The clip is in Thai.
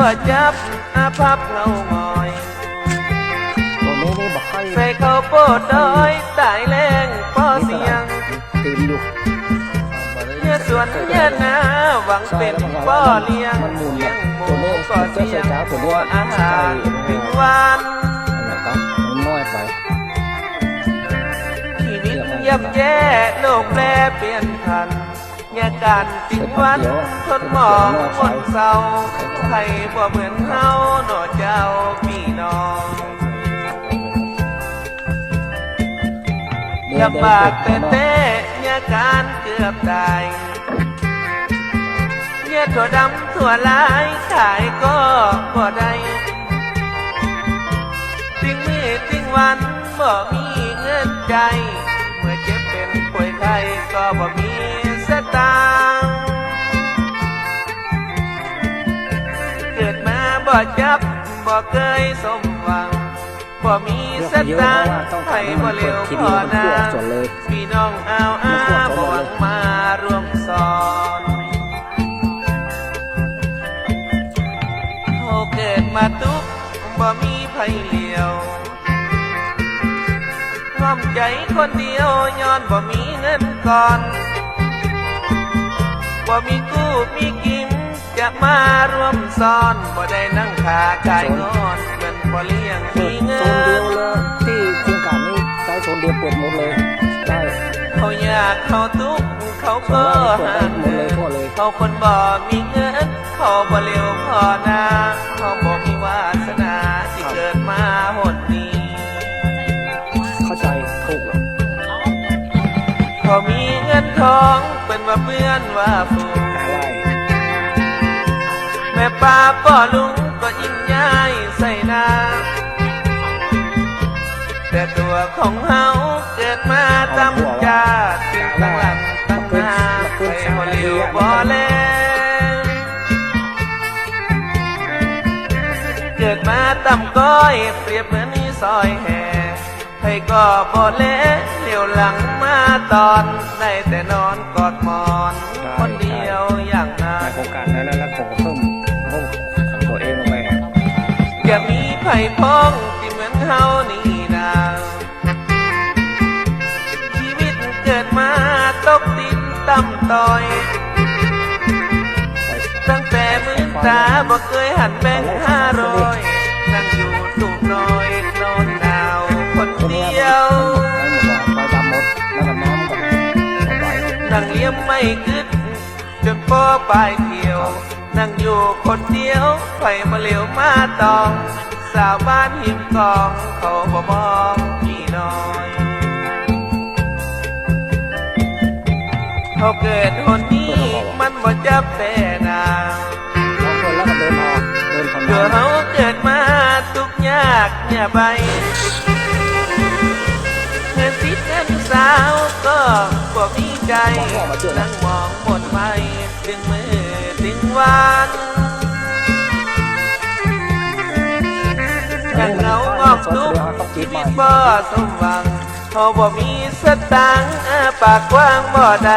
บ่จับอาภัพเงาหงอยตัวนี้นี่บอกให้ ใส่เขาโปดดอยตายแรงพ่อเสียงตื่นอยู่เนื้อส่วนเนื้อนาหวังเป็นพ่อเลี้ยงเลี้ยงหมูก็เสียงหัวอาหารถึงวันน้อยไปชีวิตย่ำแย่โลกแปรเปลี่ยนผันแง่การจึงวันทนหมองมนเศร้าใครบ่เหมือนเฮาหน่อเจ้าพี่น้องลำบากแต่แง่การเกือบตายแง่ถั่วดำถั่วลายขายก็บ่ได้สิ่งนี้สิ่งวันบ่มีเงินใจเมื่อเจ็บเป็นป่วยไข้ก็บ่มีสตางค์เกิดมาบ่จับบ่เคยสมหวังบ่มีสตางค์ให้บ่เร็วพอนาพี่น้องเอาบ่หวังมาร่วมสอนเขาเกิดมาทุกข์บ่มีไผเลี้ยวความใจคนเดียวย้อนบ่มีเงินก่อนบ่มีกู้มีกินจะมาร่วมซ้อนบ่ได้นั่งขากายงอนเงินบ่เลี้ยงมีเงินโซนเดียวเลยที่โครงการนี้ใช้โซนเดียวเปิดหมดเลยได้เขาอยากเขาทุกข์เขาก็หาเงินเขาคนบ่มีเงินเขาบ่เร็วพอนาเขาบ่มีวาสนาที่เกิดมาหนนี้เข้าใจถูกหรอพอมีเงินทองเป็นว่าเพื่อนว่าฟูแม่ป้าป่อลุงก็ยิ่งย้ายใส่นาแต่ตัวของเฮาเกิดมาตำจาถึงตั้งหลังตั้งหน้าไปบ่เร็วบ่แลเกิดมาตำก้อยเปรียบเหมือนนี่ซอยแห่ให้ก็บ่เละเลี้ยวหลังมาตอนได้แต่นอนกอดหมอนคนเดียวอย่างนั้นโครงการนั้นแล้วผมเพิ่มของตัวเองลงไปอย่ามีไผ่พ้องที่เหมือนเฮานี่นาชีวิตเกิดมาตกติดต่ำต้อยตั้งแต่มือตาบ่เคยหันแบงค์500นั่งอยู่ตูบน้อยนอนหนาวคนเดียวนั่งเลี้ยมไม่กึดจนพ่อปลายเที่ยวนั่งอยู่คนเดียวไฟมาเหลียวมาตองสาวบ้านหิมกองเขาบ่มองพี่น้อยเขาเกิดคนนี้มันบ่จับแต่นาเกิดเขาเกิดมาทุกยากเนี่ยไปเงินติดเงินสาวก็บ่มีใจนั่งมองหมดไปถึงมือถึงวันยังเหงางอกทุกชีวิตบ่สมหวังเขาบ่มีสตางค์ปากกว้างบ่ได้